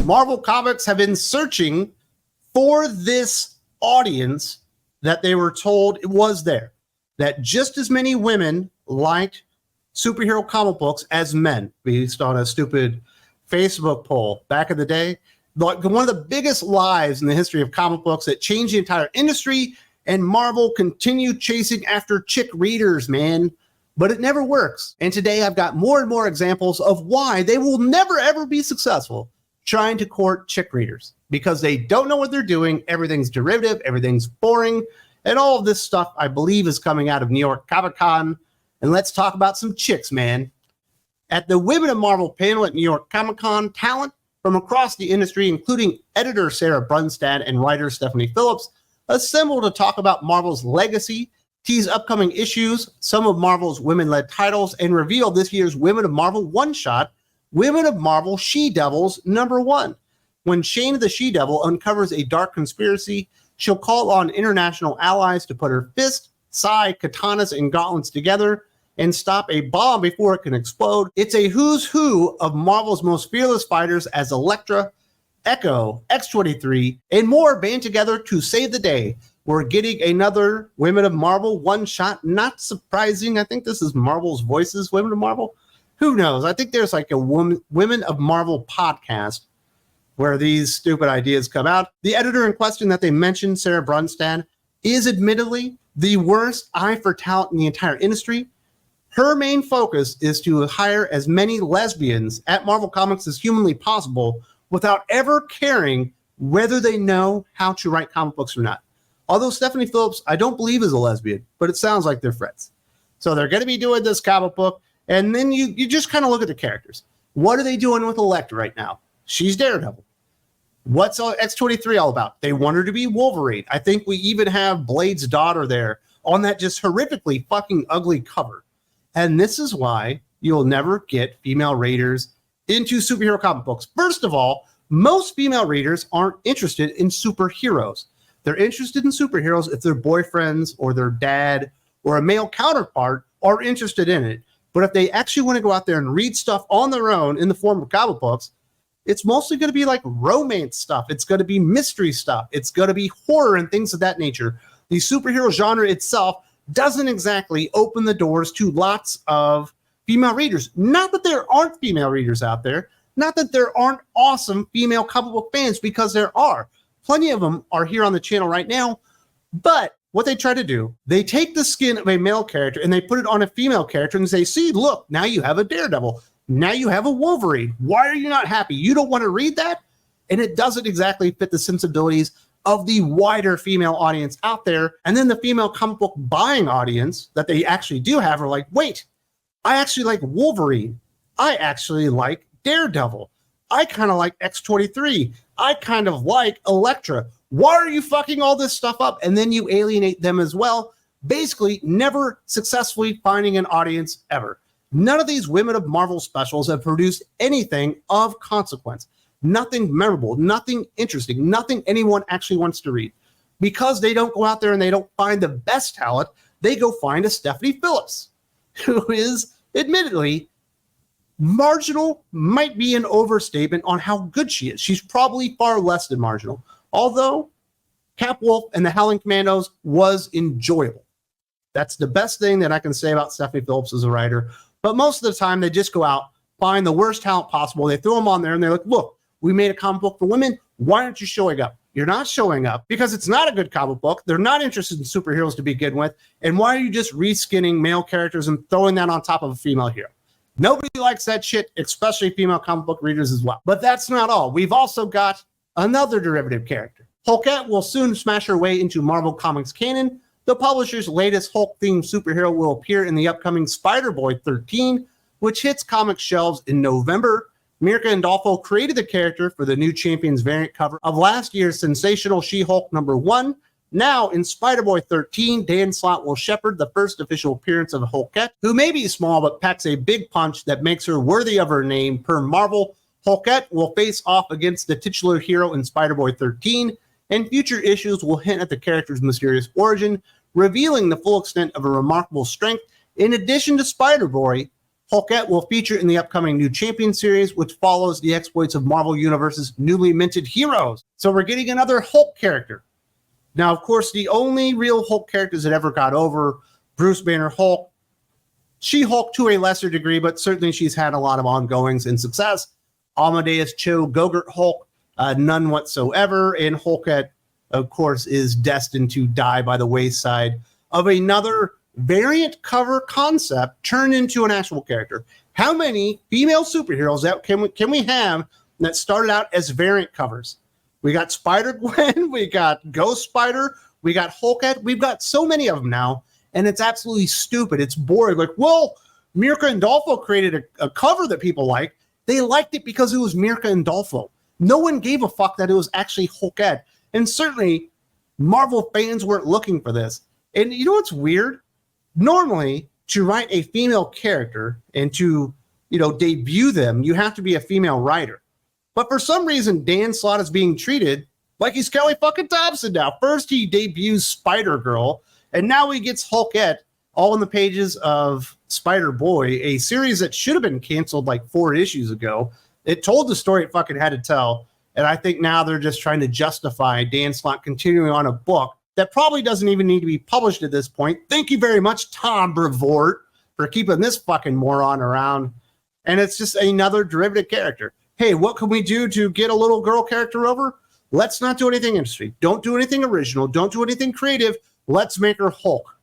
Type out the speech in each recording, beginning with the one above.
Marvel Comics have been searching for this audience that they were told it was there. That just as many women liked superhero comic books as men, based on a stupid Facebook poll back in the day. Like one of the biggest lies in the history of comic books that changed the entire industry, and Marvel continued chasing after chick readers, man. But it never works. And today I've got more and more examples of why they will never ever be successful trying to court chick readers, because they don't know what they're doing. Everything's derivative, everything's boring, and all of this stuff I believe is coming out of New York Comic Con. And let's talk about some chicks, man. At the Women of Marvel panel at New York Comic Con, talent from across the industry, including editor Sarah Brunstad and writer Stephanie Phillips, assembled to talk about Marvel's legacy, tease upcoming issues, some of Marvel's women-led titles, and reveal this year's Women of Marvel one-shot, Women of Marvel She-Devils #1. When Shane the She-Devil uncovers a dark conspiracy, she'll call on international allies to put her fist, sai, katanas, and gauntlets together and stop a bomb before it can explode. It's a who's who of Marvel's most fearless fighters as Elektra, Echo, X-23, and more band together to save the day. We're getting another Women of Marvel one-shot. Not surprising. I think this is Marvel's Voices, Women of Marvel. Who knows? I think there's like a Women of Marvel podcast where these stupid ideas come out. The editor in question that they mentioned, Sarah Brunstad, is admittedly the worst eye for talent in the entire industry. Her main focus is to hire as many lesbians at Marvel Comics as humanly possible without ever caring whether they know how to write comic books or not. Although Stephanie Phillips, I don't believe is a lesbian, but it sounds like they're friends. So they're going to be doing this comic book, and then you just kind of look at the characters. What are they doing with Elektra right now? She's Daredevil. What's X-23 all about? They want her to be Wolverine. I think we even have Blade's daughter there on that just horrifically fucking ugly cover. And this is why you'll never get female readers into superhero comic books. First of all, most female readers aren't interested in superheroes. They're interested in superheroes if their boyfriends or their dad or a male counterpart are interested in it. But if they actually want to go out there and read stuff on their own in the form of comic books, it's mostly going to be like romance stuff. It's going to be mystery stuff. It's going to be horror and things of that nature. The superhero genre itself doesn't exactly open the doors to lots of female readers. Not that there aren't female readers out there. Not that there aren't awesome female comic book fans, because there are. Plenty of them are here on the channel right now. But what they try to do, they take the skin of a male character and they put it on a female character and say, see, look, now you have a Daredevil. Now you have a Wolverine. Why are you not happy? You don't want to read that? And it doesn't exactly fit the sensibilities of the wider female audience out there. And then the female comic book buying audience that they actually do have are like, wait, I actually like Wolverine. I actually like Daredevil. I kind of like X-23. I kind of like Elektra. Why are you fucking all this stuff up? And then you alienate them as well, basically never successfully finding an audience ever. None of these Women of Marvel specials have produced anything of consequence. Nothing memorable, nothing interesting, nothing anyone actually wants to read. Because they don't go out there and they don't find the best talent, they go find a Stephanie Phillips, who is admittedly marginal. Might be an overstatement on how good she is. She's probably far less than marginal. Although Cap Wolf and the Howling Commandos was enjoyable. That's the best thing that I can say about Stephanie Phillips as a writer. But most of the time, they just go out, find the worst talent possible. They throw them on there and they're like, look, we made a comic book for women. Why aren't you showing up? You're not showing up because it's not a good comic book. They're not interested in superheroes to begin with. And why are you just reskinning male characters and throwing that on top of a female hero? Nobody likes that shit, especially female comic book readers as well. But that's not all. We've also got another derivative character. Hulette will soon smash her way into Marvel Comics canon. The publisher's latest Hulk-themed superhero will appear in the upcoming Spider-Boy 13, which hits comic shelves in November. Mirka Andolfo created the character for the new Champions variant cover of last year's sensational She-Hulk #1. Now, in Spider-Boy 13, Dan Slott will shepherd the first official appearance of Hulette, who may be small but packs a big punch that makes her worthy of her name. Per Marvel, Hulette will face off against the titular hero in Spider-Boy 13, and future issues will hint at the character's mysterious origin, revealing the full extent of her remarkable strength. In addition to Spider-Boy, Hulette will feature in the upcoming new Champion series, which follows the exploits of Marvel Universe's newly minted heroes. So we're getting another Hulk character. Now, of course, the only real Hulk characters that ever got over, Bruce Banner Hulk, She-Hulk to a lesser degree, but certainly she's had a lot of ongoings and success. Amadeus Cho Gogurt Hulk, none whatsoever. And Hulette, of course, is destined to die by the wayside of another variant cover concept turned into an actual character. How many female superheroes that can we have that started out as variant covers? We got Spider-Gwen, we got Ghost Spider, we got Hulette. We've got so many of them now, and it's absolutely stupid. It's boring. Like, well, Mirka and Dolfo created a cover that people liked. They liked it because it was Mirka and Dolfo. No one gave a fuck that it was actually Hulette. And certainly, Marvel fans weren't looking for this. And you know what's weird? Normally, to write a female character and to, debut them, you have to be a female writer. But for some reason, Dan Slott is being treated like he's Kelly fucking Thompson now. First, he debuts Spider-Girl, and now he gets Hulette all in the pages of Spider-Boy, a series that should have been canceled like 4 issues ago. It told the story it fucking had to tell, and I think now they're just trying to justify Dan Slott continuing on a book that probably doesn't even need to be published at this point. Thank you very much, Tom Brevoort, for keeping this fucking moron around. And it's just another derivative character. Hey, what can we do to get a little girl character over? Let's not do anything interesting. Don't do anything original. Don't do anything creative. Let's make her Hulk.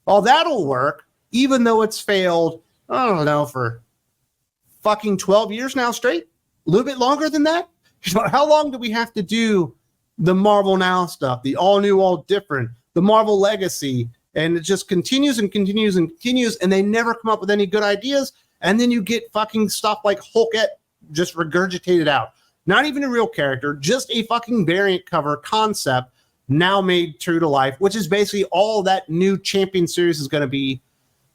Well, that'll work, even though it's failed, I don't know, for fucking 12 years now straight? A little bit longer than that? How long do we have to do the Marvel Now stuff, the all new, all different, the Marvel Legacy? And it just continues and continues and continues, and they never come up with any good ideas. And then you get fucking stuff like Hulette just regurgitated out. Not even a real character, just a fucking variant cover concept now made true to life, which is basically all that new Champion series is going to be,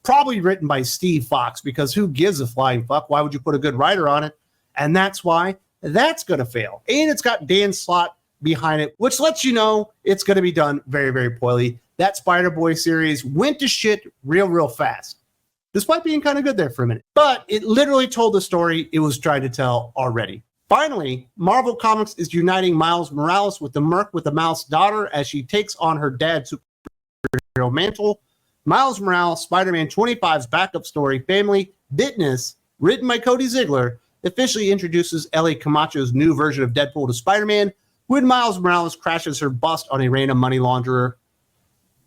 probably written by Steve Fox, because who gives a flying fuck? Why would you put a good writer on it? And that's why that's going to fail. And it's got Dan Slott behind it, which lets you know it's going to be done very, very poorly. That Spider-Boy series went to shit real fast, despite being kind of good there for a minute. But it literally told the story it was trying to tell already. Finally, Marvel Comics is uniting Miles Morales with the Merc with the Mouse daughter as she takes on her dad's superhero mantle. Miles Morales, Spider-Man 25's backup story, Family Business, written by Cody Ziegler, officially introduces Ellie Camacho's new version of Deadpool to Spider-Man when Miles Morales crashes her bust on a random money launderer.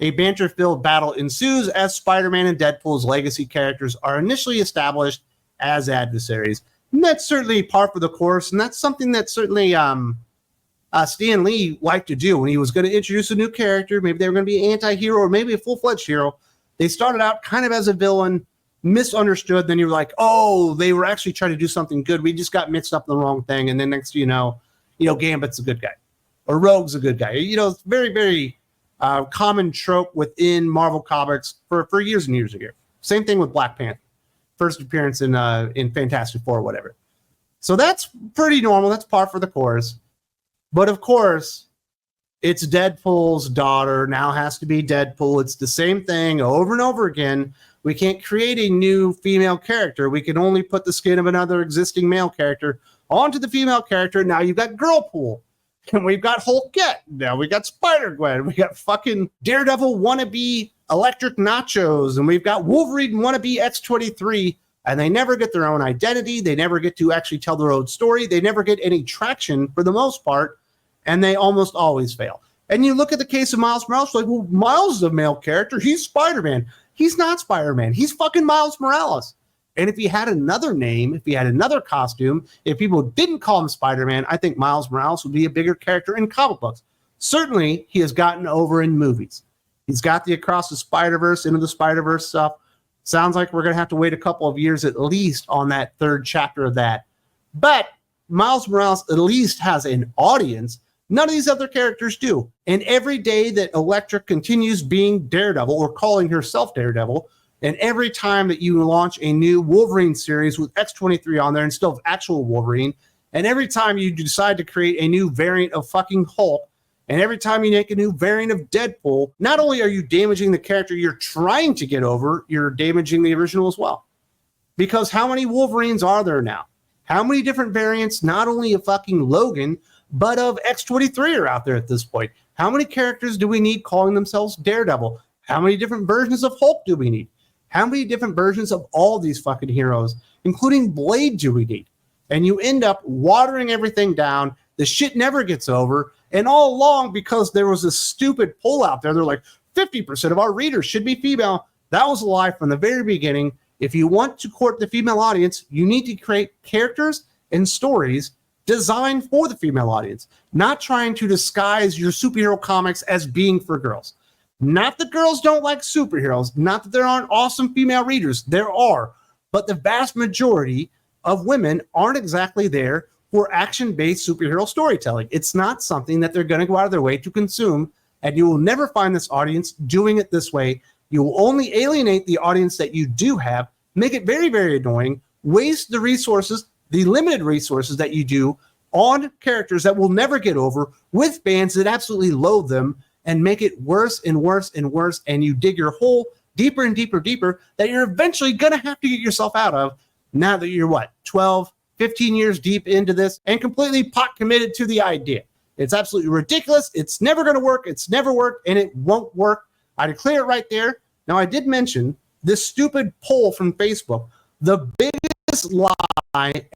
A banter-filled battle ensues as Spider-Man and Deadpool's legacy characters are initially established as adversaries. And that's certainly par for the course, and that's something that certainly Stan Lee liked to do when he was going to introduce a new character. Maybe they were going to be an anti-hero or maybe a full-fledged hero. They started out kind of as a villain, misunderstood. Then you're like, oh, they were actually trying to do something good. We just got mixed up in the wrong thing. And then next thing you know, Gambit's a good guy or Rogue's a good guy. It's very, very common trope within Marvel Comics for years and years ago. Same thing with Black Panther. First appearance in Fantastic Four or whatever. So that's pretty normal. That's par for the course. But of course, it's Deadpool's daughter now has to be Deadpool. It's the same thing over and over again. We can't create a new female character. We can only put the skin of another existing male character onto the female character. Now you've got Girlpool. And we've got Hulette. Now we got Spider-Gwen. We got fucking Daredevil wannabe Electric Nachos. And we've got Wolverine wannabe X-23. And they never get their own identity. They never get to actually tell their own story. They never get any traction for the most part. And they almost always fail. And you look at the case of Miles Morales, like, well, Miles is a male character. He's Spider-Man. He's not Spider-Man. He's fucking Miles Morales. And if he had another name, if he had another costume, if people didn't call him Spider-Man, I think Miles Morales would be a bigger character in comic books. Certainly, he has gotten over in movies. He's got the Across the Spider-Verse, Into the Spider-Verse stuff. Sounds like we're going to have to wait a couple of years at least on that third chapter of that. But Miles Morales at least has an audience. None of these other characters do. And every day that Electric continues being Daredevil or calling herself Daredevil, and every time that you launch a new Wolverine series with X-23 on there instead of actual Wolverine, and every time you decide to create a new variant of fucking Hulk, and every time you make a new variant of Deadpool, not only are you damaging the character you're trying to get over, you're damaging the original as well. Because how many Wolverines are there now? How many different variants, not only of fucking Logan, but of X-23 are out there at this point? How many characters do we need calling themselves Daredevil? How many different versions of Hulk do we need? How many different versions of all these fucking heroes, including Blade, do we need? And you end up watering everything down. The shit never gets over. And all along, because there was a stupid poll out there, they're like, 50% of our readers should be female. That was a lie from the very beginning. If you want to court the female audience, you need to create characters and stories designed for the female audience, not trying to disguise your superhero comics as being for girls. Not that girls don't like superheroes, not that there aren't awesome female readers. There are, but the vast majority of women aren't exactly there for action-based superhero storytelling. It's not something that they're going to go out of their way to consume, and you will never find this audience doing it this way. You will only alienate the audience that you do have, make it very, very annoying, waste the resources, the limited resources that you do on characters that will never get over with fans that absolutely loathe them, and make it worse and worse and worse, and you dig your hole deeper and deeper, deeper, that you're eventually going to have to get yourself out of now that you're, 12, 15 years deep into this and completely pot committed to the idea. It's absolutely ridiculous. It's never going to work. It's never worked, and it won't work. I declare it right there. Now, I did mention this stupid poll from Facebook, the biggest lie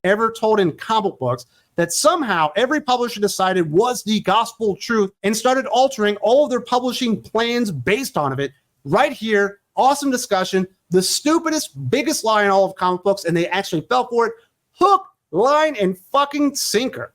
ever told in comic books, that somehow every publisher decided was the gospel truth and started altering all of their publishing plans based on it. Right here, awesome discussion, the stupidest, biggest lie in all of comic books, and they actually fell for it. Hook, line, and fucking sinker.